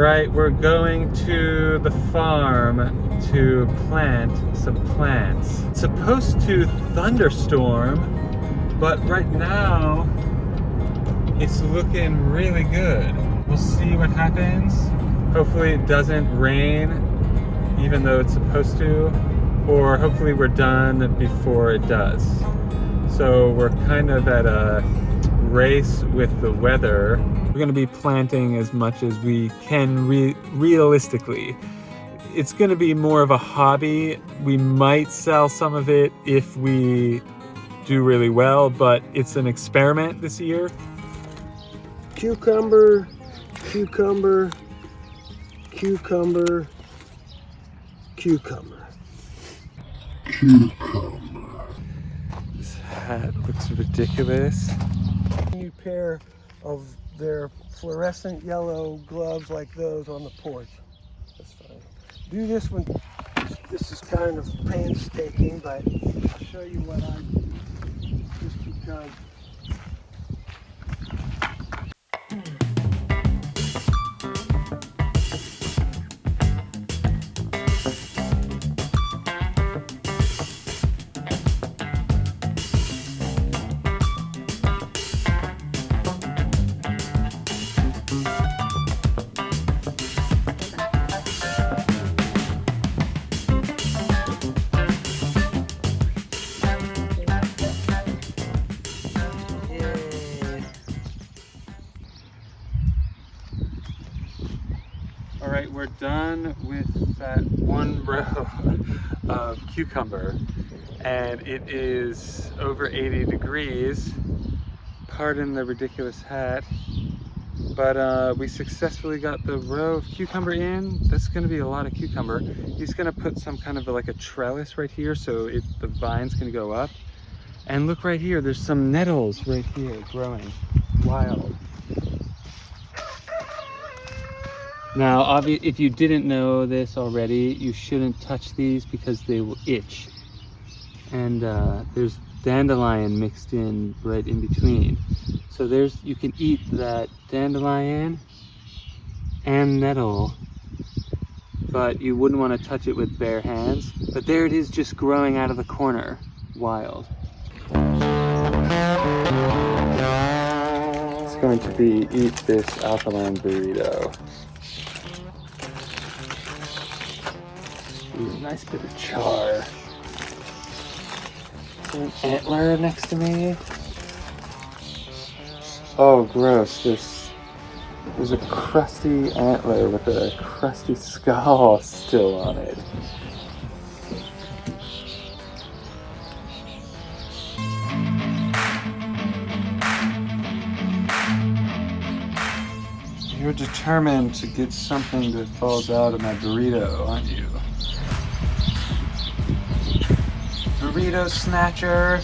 Alright, we're going to the farm to plant some plants. It's supposed to thunderstorm, but right now it's looking really good. We'll see what happens. Hopefully it doesn't rain, even though it's supposed to, or hopefully we're done before it does. So we're kind of at a race with the weather. We're going to be planting as much as we can realistically. It's going to be more of a hobby. We might sell some of it if we do really well, but it's an experiment this year. Cucumber, cucumber, cucumber, cucumber. This hat looks ridiculous. A new pair of their fluorescent yellow gloves like those on the porch. That's fine. Do this one. This is kind of painstaking, but I'll show you what I do. Just because. Alright, we're done with that one row of cucumber, and it is over 80 degrees. Pardon the ridiculous hat, but we successfully got the row of cucumber in. That's going to be a lot of cucumber. He's going to put some kind of like a trellis right here so the vine's going to go up. And look right here, there's some nettles right here growing wild. Now, if you didn't know this already, you shouldn't touch these because they will itch. And there's dandelion mixed in right in between. So you can eat that dandelion and nettle, but you wouldn't want to touch it with bare hands. But there it is, just growing out of the corner, wild. It's going to be eat this alkaline burrito. Ooh, nice bit of char. An antler next to me. Oh, gross. There's a crusty antler with a crusty skull still on it. You're determined to get something that falls out of my burrito, aren't you? Burrito snatcher.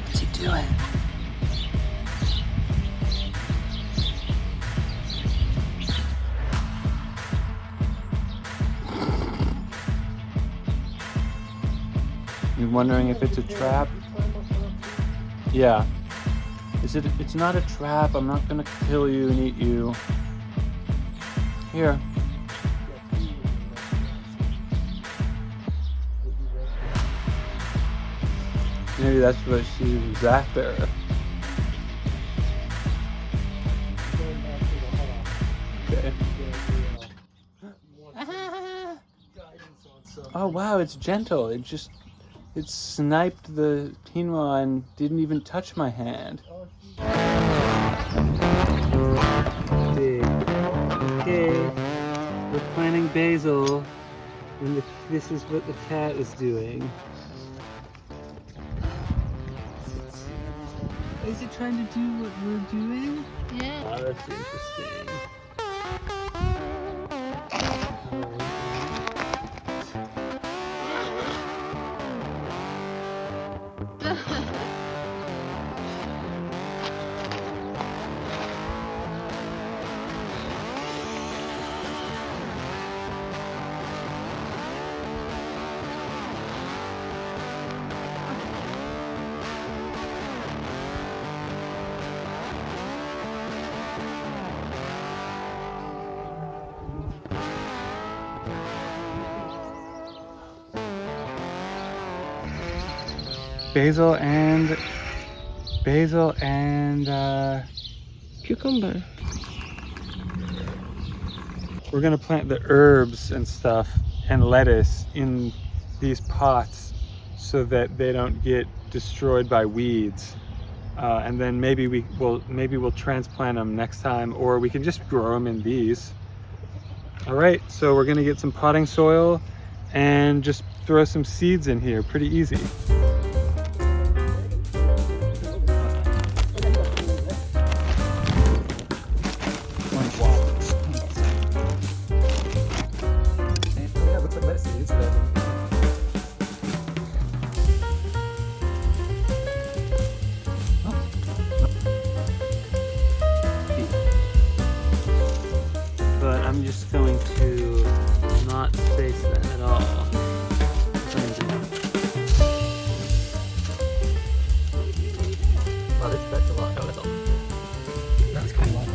What's he doing? You're wondering if it's a trap? Yeah. It's not a trap. I'm not gonna kill you and eat you. Here. Maybe that's what she was after. Okay. Oh wow, it's gentle. It sniped the quinoa and didn't even touch my hand. Okay, we're planting basil, and this is what the cat is doing. Is it trying to do what we're doing? Yeah. Oh, that's interesting. basil and Cucumber. we're gonna plant the herbs and stuff and lettuce in these pots so that they don't get destroyed by weeds. And then maybe we'll transplant them next time, or we can just grow them in these. All right, so we're gonna get some potting soil and just throw some seeds in here, pretty easy. But I'm just going to not space that at all. Wow, that's a lot. That's kind of a lot.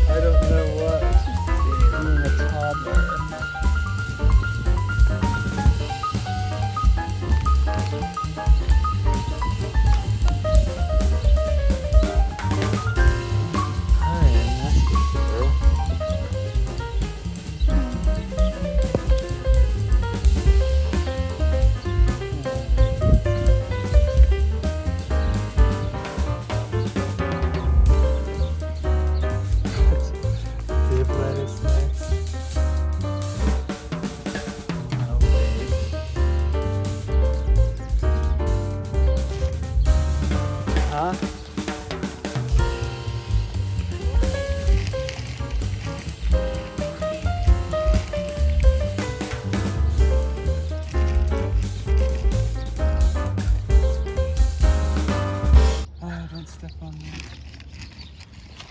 I don't know what. I'm a toddler. Hi, nice to meet you. Bib lettuce next. Huh? Oh, don't step on that.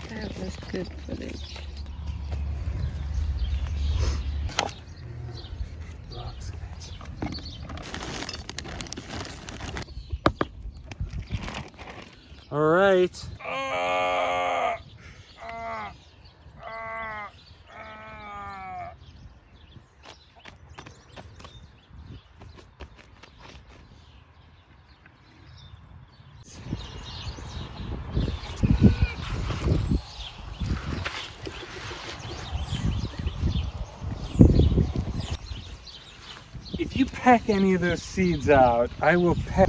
That was good footage. Rocks. All right. If you peck any of those seeds out, I will peck.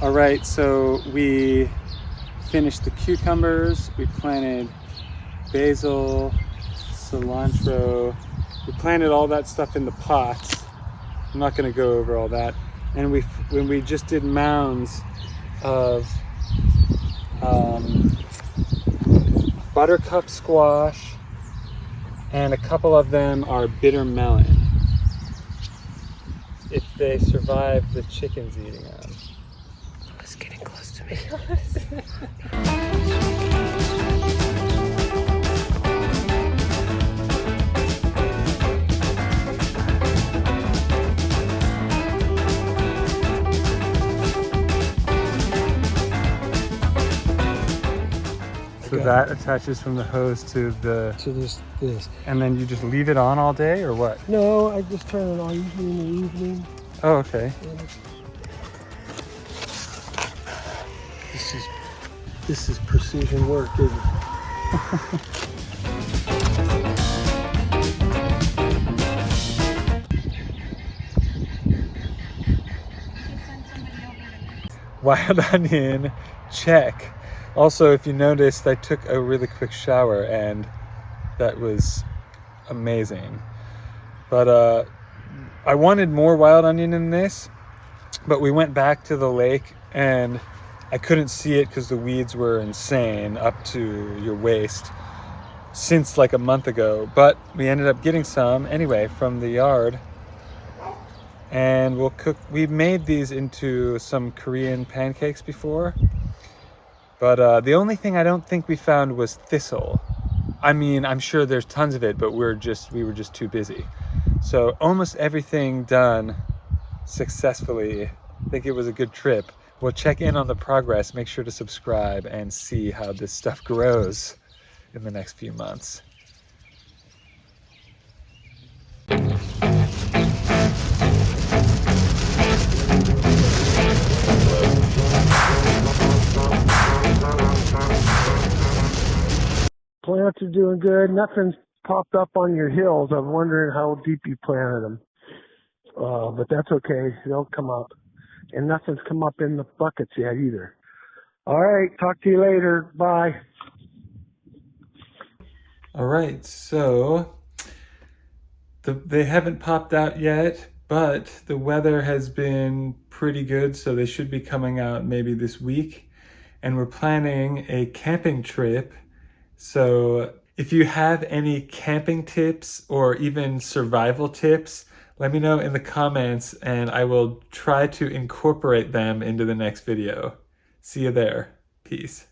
All right, so we finished the cucumbers, we planted basil, cilantro, we planted all that stuff in the pots. I'm not going to go over all that. And when we just did mounds of buttercup squash, and a couple of them are bitter melon. If they survive the chickens eating them. Oh, it's getting close to me. So that attaches from the hose to the... To this. And then you just leave it on all day or what? No, I just turn it on usually in the evening. Oh, okay. This is precision work, isn't it? Wild onion, check. Also, if you noticed, I took a really quick shower and that was amazing. But I wanted more wild onion in this, but we went back to the lake and I couldn't see it because the weeds were insane up to your waist since like a month ago. But we ended up getting some anyway from the yard. And we'll cook. We made these into some Korean pancakes before, but the only thing I don't think we found was thistle. I mean, I'm sure there's tons of it, but we were just too busy. So almost everything done successfully. I think it was a good trip. We'll check in on the progress. Make sure to subscribe and see how this stuff grows in the next few months. Plants are doing good. Nothing's popped up on your hills. I'm wondering how deep you planted them. But that's okay. They'll come up. And nothing's come up in the buckets yet either. All right. Talk to you later. Bye. All right. So they haven't popped out yet, but the weather has been pretty good. So they should be coming out maybe this week. And we're planning a camping trip. So if you have any camping tips or even survival tips, let me know in the comments and I will try to incorporate them into the next video. See you there. Peace.